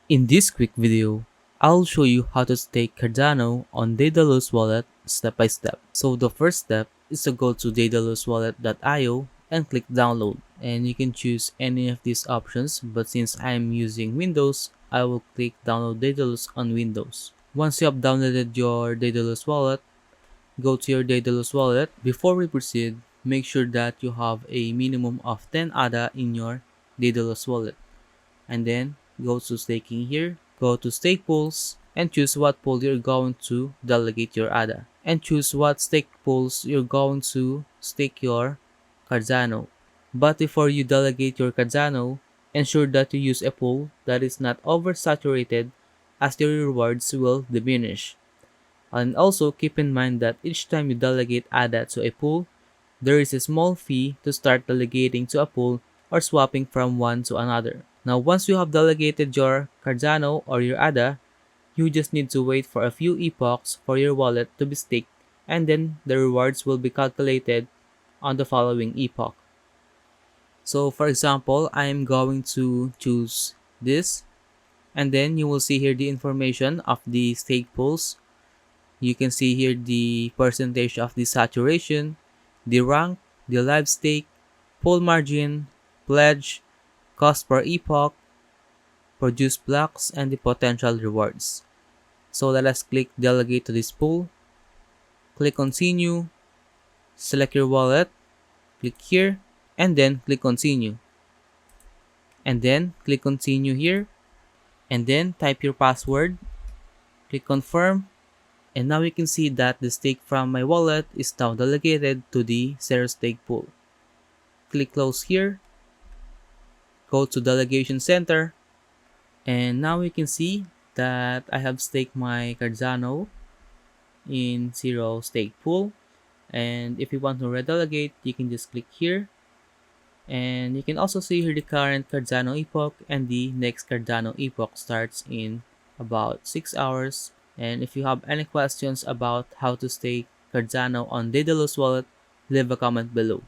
In this quick video, I'll show you how to stake Cardano on Daedalus Wallet step by step. So the first step is to go to daidaluswallet.io and click download. And you can choose any of these options, but since I'm using Windows, I will click download Daedalus on Windows. Once you have downloaded your Daedalus Wallet, go to your Daedalus Wallet. Before we proceed, make sure that you have a minimum of 10 ADA in your Daedalus Wallet. And then go to staking here, go to stake pools, and choose what pool you're going to delegate your ADA. And choose what stake pools you're going to stake your Cardano. But before you delegate your Cardano, ensure that you use a pool that is not oversaturated as your rewards will diminish. And also keep in mind that each time you delegate ADA to a pool, there is a small fee to start delegating to a pool or swapping from one to another. Now once you have delegated your Cardano or your ADA, you just need to wait for a few epochs for your wallet to be staked, and then the rewards will be calculated on the following epoch. So for example, I am going to choose this, and then you will see here the information of the stake pools. You can see here the percentage of the saturation, the rank, the live stake, pool margin, pledge, cost per epoch, produced blocks, and the potential rewards. So let us click delegate to this pool, click continue, select your wallet, click here, and then click continue. And then click continue here, and then type your password, click confirm, and now you can see that the stake from my wallet is now delegated to the Zero Stake pool. Click close here, go to delegation center, and now you can see that I have staked my Cardano in Zero Stake pool. And if you want to redelegate, you can just click here, and you can also see here the current Cardano epoch, and the next Cardano epoch starts in about 6 hours. And if you have any questions about how to stake Cardano on Daedalus Wallet, leave a comment below.